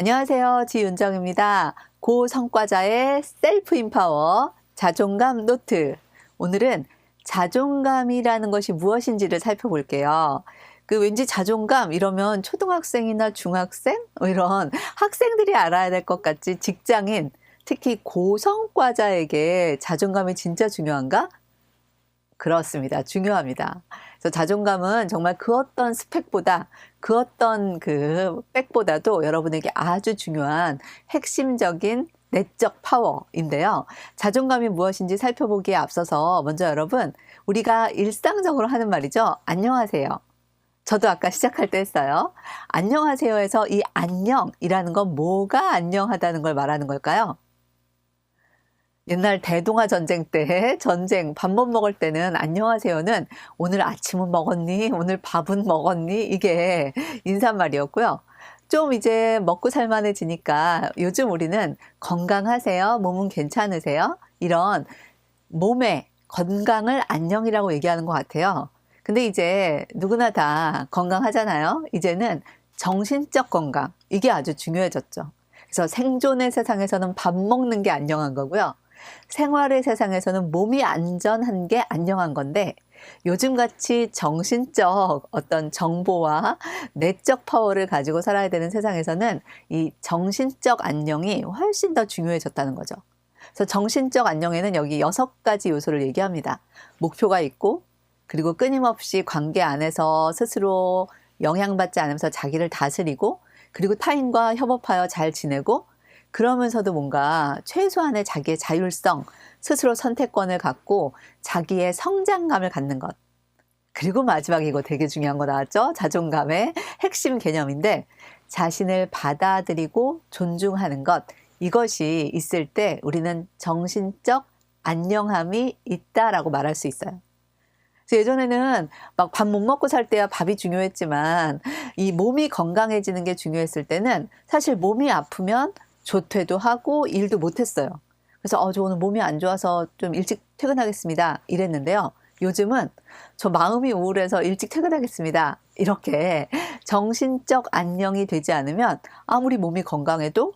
안녕하세요. 지윤정입니다. 고성과자의 셀프 인파워 자존감 노트. 오늘은 자존감이라는 것이 무엇인지를 살펴볼게요. 왠지 자존감 이러면 초등학생이나 중학생 이런 학생들이 알아야 될 것 같지, 직장인, 특히 고성과자에게 자존감이 진짜 중요한가? 그렇습니다. 중요합니다. 그래서 자존감은 정말 그 어떤 스펙보다, 그 어떤 백보다도 여러분에게 아주 중요한 핵심적인 내적 파워인데요. 자존감이 무엇인지 살펴보기에 앞서서 먼저 여러분, 우리가 일상적으로 하는 말이죠. 안녕하세요. 저도 아까 시작할 때 했어요. 안녕하세요에서 이 안녕이라는 건 뭐가 안녕하다는 걸 말하는 걸까요? 옛날 대동아 전쟁 때 밥 못 먹을 때는 안녕하세요는 오늘 아침은 먹었니? 오늘 밥은 먹었니? 이게 인사말이었고요. 좀 이제 먹고 살만해지니까 요즘 우리는 건강하세요? 몸은 괜찮으세요? 이런 몸의 건강을 안녕이라고 얘기하는 것 같아요. 근데 이제 누구나 다 건강하잖아요. 이제는 정신적 건강, 이게 아주 중요해졌죠. 그래서 생존의 세상에서는 밥 먹는 게 안녕한 거고요. 생활의 세상에서는 몸이 안전한 게 안녕한 건데, 요즘같이 정신적 어떤 정보와 내적 파워를 가지고 살아야 되는 세상에서는 이 정신적 안녕이 훨씬 더 중요해졌다는 거죠. 그래서 정신적 안녕에는 여기 6가지 요소를 얘기합니다. 목표가 있고, 그리고 끊임없이 관계 안에서 스스로 영향받지 않으면서 자기를 다스리고, 그리고 타인과 협업하여 잘 지내고, 그러면서도 뭔가 최소한의 자기의 자율성, 스스로 선택권을 갖고 자기의 성장감을 갖는 것. 그리고 마지막에 이거 되게 중요한 거 나왔죠? 자존감의 핵심 개념인데, 자신을 받아들이고 존중하는 것. 이것이 있을 때 우리는 정신적 안녕함이 있다라고 말할 수 있어요. 그래서 예전에는 막 밥 못 먹고 살 때야 밥이 중요했지만, 이 몸이 건강해지는 게 중요했을 때는 사실 몸이 아프면 조퇴도 하고 일도 못했어요. 그래서 저 오늘 몸이 안 좋아서 좀 일찍 퇴근하겠습니다 이랬는데요. 요즘은 저 마음이 우울해서 일찍 퇴근하겠습니다, 이렇게 정신적 안녕이 되지 않으면 아무리 몸이 건강해도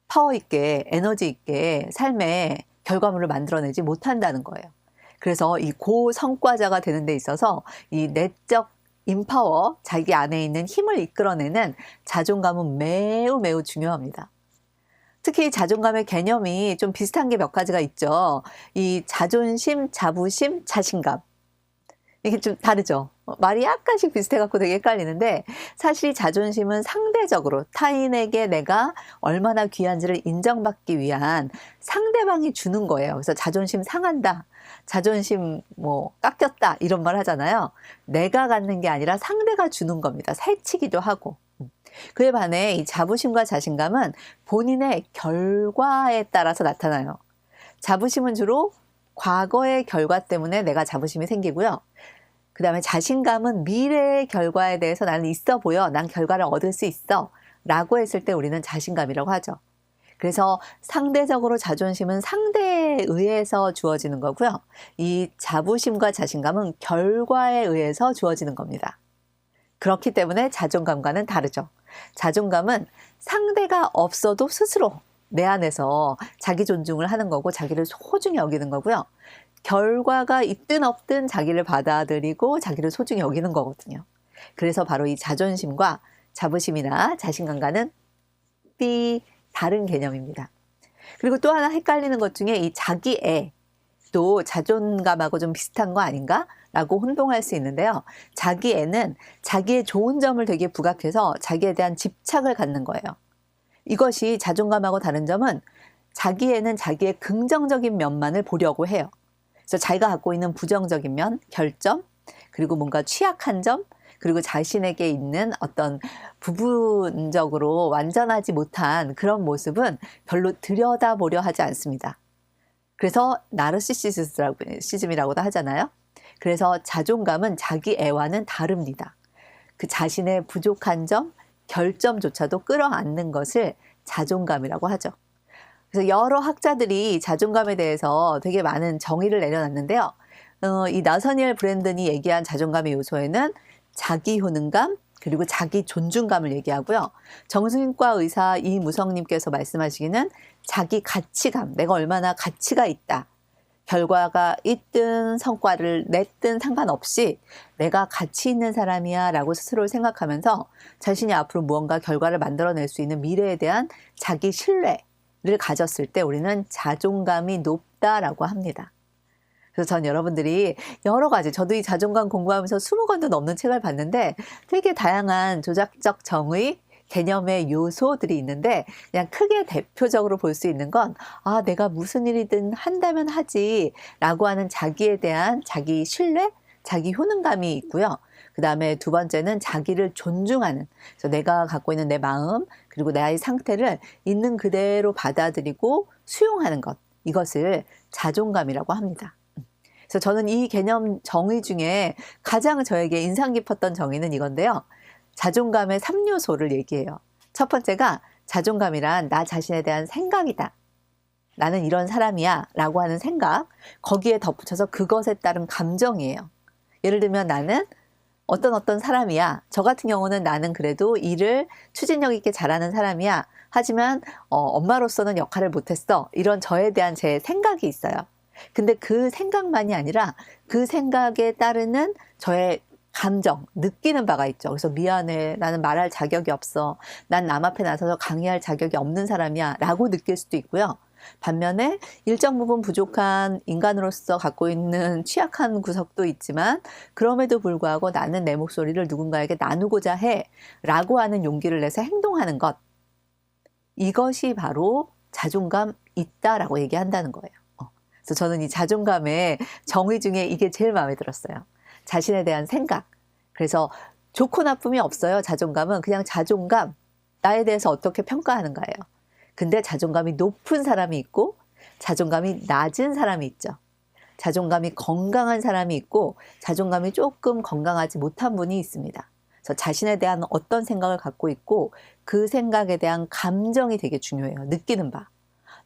파워 있게, 에너지 있게 삶의 결과물을 만들어내지 못한다는 거예요. 그래서 이 고성과자가 되는 데 있어서 이 내적 인파워, 자기 안에 있는 힘을 이끌어내는 자존감은 매우 매우 중요합니다. 특히 자존감의 개념이 좀 비슷한 게 몇 가지가 있죠. 이 자존심, 자부심, 자신감. 이게 좀 다르죠. 말이 약간씩 비슷해갖고 되게 헷갈리는데, 사실 자존심은 상대적으로 타인에게 내가 얼마나 귀한지를 인정받기 위한 상대방이 주는 거예요. 그래서 자존심 상한다, 자존심 깎였다, 이런 말 하잖아요. 내가 갖는 게 아니라 상대가 주는 겁니다. 해치기도 하고. 그에 반해 이 자부심과 자신감은 본인의 결과에 따라서 나타나요. 자부심은 주로 과거의 결과 때문에 내가 자부심이 생기고요. 그 다음에 자신감은 미래의 결과에 대해서 나는 있어 보여, 난 결과를 얻을 수 있어 라고 했을 때 우리는 자신감이라고 하죠. 그래서 상대적으로 자존심은 상대에 의해서 주어지는 거고요. 이 자부심과 자신감은 결과에 의해서 주어지는 겁니다. 그렇기 때문에 자존감과는 다르죠. 자존감은 상대가 없어도 스스로 내 안에서 자기 존중을 하는 거고 자기를 소중히 여기는 거고요. 결과가 있든 없든 자기를 받아들이고 자기를 소중히 여기는 거거든요. 그래서 바로 이 자존심과 자부심이나 자신감과는 다른 개념입니다. 그리고 또 하나 헷갈리는 것 중에 이 자기애도 자존감하고 좀 비슷한 거 아닌가? 라고 혼동할 수 있는데요. 자기애는 자기의 좋은 점을 되게 부각해서 자기에 대한 집착을 갖는 거예요. 이것이 자존감하고 다른 점은, 자기애는 자기의 긍정적인 면만을 보려고 해요. 그래서 자기가 갖고 있는 부정적인 면, 결점, 그리고 뭔가 취약한 점, 그리고 자신에게 있는 어떤 부분적으로 완전하지 못한 그런 모습은 별로 들여다보려 하지 않습니다. 그래서 나르시시즘이라고도 하잖아요. 그래서 자존감은 자기애와는 다릅니다. 그 자신의 부족한 점, 결점조차도 끌어안는 것을 자존감이라고 하죠. 그래서 여러 학자들이 자존감에 대해서 되게 많은 정의를 내려놨는데요. 이 나서니엘 브랜든이 얘기한 자존감의 요소에는 자기 효능감, 그리고 자기 존중감을 얘기하고요. 정신과 의사 이무성님께서 말씀하시기는 자기 가치감, 내가 얼마나 가치가 있다. 결과가 있든 성과를 냈든 상관없이 내가 가치 있는 사람이야 라고 스스로를 생각하면서 자신이 앞으로 무언가 결과를 만들어낼 수 있는 미래에 대한 자기 신뢰를 가졌을 때 우리는 자존감이 높다라고 합니다. 그래서 전 여러분들이 여러 가지, 저도 이 자존감 공부하면서 20권도 넘는 책을 봤는데 되게 다양한 조작적 정의, 개념의 요소들이 있는데 그냥 크게 대표적으로 볼 수 있는 건 내가 무슨 일이든 한다면 하지 라고 하는 자기에 대한 자기 신뢰, 자기 효능감이 있고요. 그 다음에 두 번째는 자기를 존중하는, 그래서 내가 갖고 있는 내 마음 그리고 나의 상태를 있는 그대로 받아들이고 수용하는 것, 이것을 자존감이라고 합니다. 그래서 저는 이 개념 정의 중에 가장 저에게 인상 깊었던 정의는 이건데요. 자존감의 3요소를 얘기해요. 첫 번째가 자존감이란 나 자신에 대한 생각이다. 나는 이런 사람이야 라고 하는 생각, 거기에 덧붙여서 그것에 따른 감정이에요. 예를 들면 나는 어떤 사람이야. 저 같은 경우는 나는 그래도 일을 추진력 있게 잘하는 사람이야. 하지만 엄마로서는 역할을 못했어. 이런 저에 대한 제 생각이 있어요. 근데 그 생각만이 아니라 그 생각에 따르는 저의 감정, 느끼는 바가 있죠. 그래서 미안해, 나는 말할 자격이 없어, 난 남 앞에 나서서 강의할 자격이 없는 사람이야 라고 느낄 수도 있고요. 반면에 일정 부분 부족한 인간으로서 갖고 있는 취약한 구석도 있지만 그럼에도 불구하고 나는 내 목소리를 누군가에게 나누고자 해 라고 하는 용기를 내서 행동하는 것, 이것이 바로 자존감 있다라고 얘기한다는 거예요. 그래서 저는 이 자존감의 정의 중에 이게 제일 마음에 들었어요. 자신에 대한 생각. 그래서 좋고 나쁨이 없어요. 자존감은 그냥 자존감, 나에 대해서 어떻게 평가하는가예요. 근데 자존감이 높은 사람이 있고 자존감이 낮은 사람이 있죠. 자존감이 건강한 사람이 있고 자존감이 조금 건강하지 못한 분이 있습니다. 그래서 자신에 대한 어떤 생각을 갖고 있고 그 생각에 대한 감정이 되게 중요해요. 느끼는 바.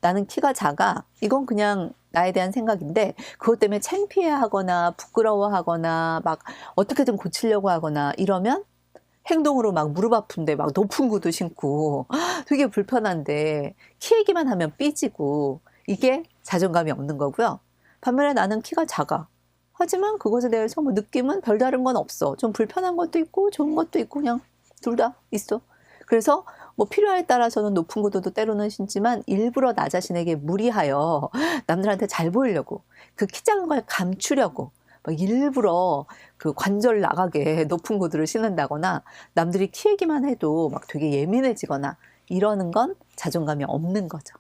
나는 키가 작아. 이건 그냥 나에 대한 생각인데 그것 때문에 창피해하거나 부끄러워하거나 막 어떻게든 고치려고 하거나 이러면 행동으로 막 무릎 아픈데 막 높은 구두 신고 되게 불편한데 키 얘기만 하면 삐지고, 이게 자존감이 없는 거고요. 반면에 나는 키가 작아. 하지만 그것에 대해서 뭐 느낌은 별다른 건 없어. 좀 불편한 것도 있고 좋은 것도 있고 그냥 둘 다 있어. 그래서 뭐 필요에 따라서는 높은 구두도 때로는 신지만 일부러 나 자신에게 무리하여 남들한테 잘 보이려고, 그 키 작은 걸 감추려고 막 일부러 그 관절 나가게 높은 구두를 신는다거나 남들이 키 얘기만 해도 막 되게 예민해지거나 이러는 건 자존감이 없는 거죠.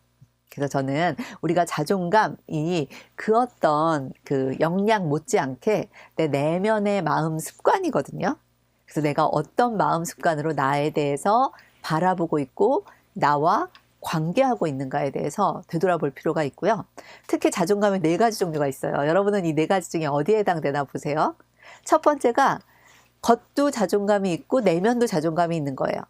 그래서 저는 우리가 자존감이 그 어떤 그 역량 못지않게 내 내면의 마음 습관이거든요. 그래서 내가 어떤 마음 습관으로 나에 대해서 바라보고 있고 나와 관계하고 있는가에 대해서 되돌아볼 필요가 있고요. 특히 자존감에 4가지 종류가 있어요. 여러분은 이 4가지 중에 어디에 해당되나 보세요. 첫 번째가 겉도 자존감이 있고 내면도 자존감이 있는 거예요.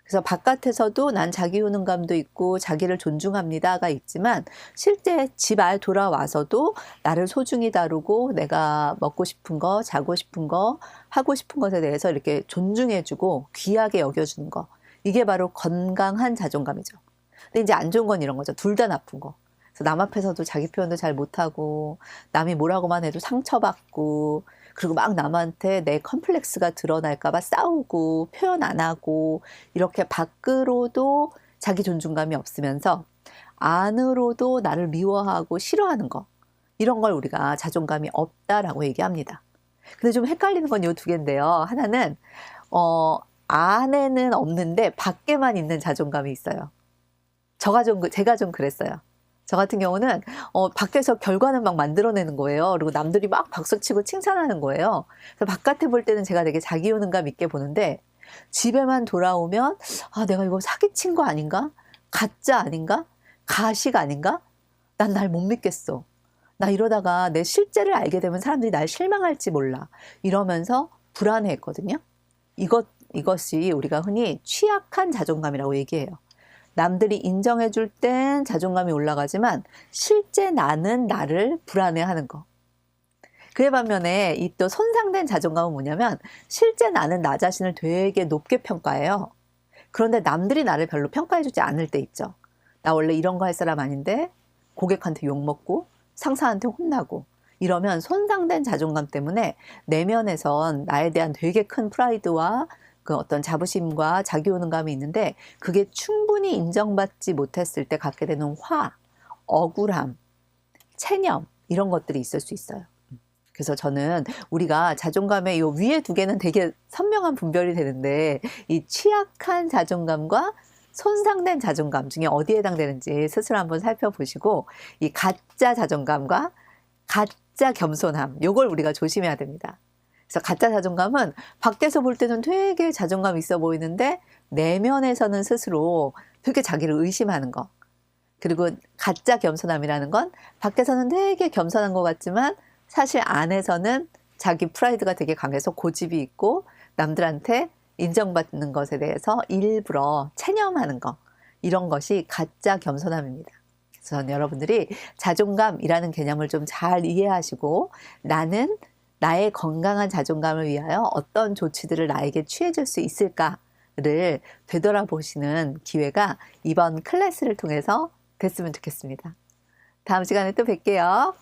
그래서 바깥에서도 난 자기 효능감도 있고 자기를 존중합니다가 있지만 실제 집 안에 돌아와서도 나를 소중히 다루고 내가 먹고 싶은 거, 자고 싶은 거, 하고 싶은 것에 대해서 이렇게 존중해주고 귀하게 여겨주는 거, 이게 바로 건강한 자존감이죠. 근데 이제 안 좋은 건 이런 거죠. 둘 다 나쁜 거. 그래서 남 앞에서도 자기 표현도 잘 못하고 남이 뭐라고만 해도 상처받고, 그리고 막 남한테 내 컴플렉스가 드러날까 봐 싸우고 표현 안 하고, 이렇게 밖으로도 자기 존중감이 없으면서 안으로도 나를 미워하고 싫어하는 거, 이런 걸 우리가 자존감이 없다라고 얘기합니다. 근데 좀 헷갈리는 건 이 2개인데요. 하나는 안에는 없는데 밖에만 있는 자존감이 있어요. 제가 좀 그랬어요. 저 같은 경우는 밖에서 결과는 막 만들어내는 거예요. 그리고 남들이 막 박수치고 칭찬하는 거예요. 그래서 바깥에 볼 때는 제가 되게 자기 효능감 있게 보는데 집에만 돌아오면 내가 이거 사기친 거 아닌가? 가짜 아닌가? 가식 아닌가? 난 날 못 믿겠어. 나 이러다가 내 실제를 알게 되면 사람들이 날 실망할지 몰라. 이러면서 불안해했거든요. 이것이 우리가 흔히 취약한 자존감이라고 얘기해요. 남들이 인정해 줄 땐 자존감이 올라가지만 실제 나는 나를 불안해하는 거. 그에 반면에 이 또 손상된 자존감은 뭐냐면 실제 나는 나 자신을 되게 높게 평가해요. 그런데 남들이 나를 별로 평가해주지 않을 때 있죠. 나 원래 이런 거 할 사람 아닌데 고객한테 욕먹고 상사한테 혼나고 이러면 손상된 자존감 때문에 내면에선 나에 대한 되게 큰 프라이드와 그 어떤 자부심과 자기효능감이 있는데 그게 충분히 인정받지 못했을 때 갖게 되는 화, 억울함, 체념 이런 것들이 있을 수 있어요. 그래서 저는 우리가 자존감의 요 위에 두 개는 되게 선명한 분별이 되는데 이 취약한 자존감과 손상된 자존감 중에 어디에 해당되는지 스스로 한번 살펴보시고 이 가짜 자존감과 가짜 겸손함 요걸 우리가 조심해야 됩니다. 그래서 가짜 자존감은 밖에서 볼 때는 되게 자존감 있어 보이는데 내면에서는 스스로 되게 자기를 의심하는 거. 그리고 가짜 겸손함이라는 건 밖에서는 되게 겸손한 것 같지만 사실 안에서는 자기 프라이드가 되게 강해서 고집이 있고 남들한테 인정받는 것에 대해서 일부러 체념하는 거. 이런 것이 가짜 겸손함입니다. 그래서 저는 여러분들이 자존감이라는 개념을 좀 잘 이해하시고 나는 나의 건강한 자존감을 위하여 어떤 조치들을 나에게 취해줄 수 있을까를 되돌아보시는 기회가 이번 클래스를 통해서 됐으면 좋겠습니다. 다음 시간에 또 뵐게요.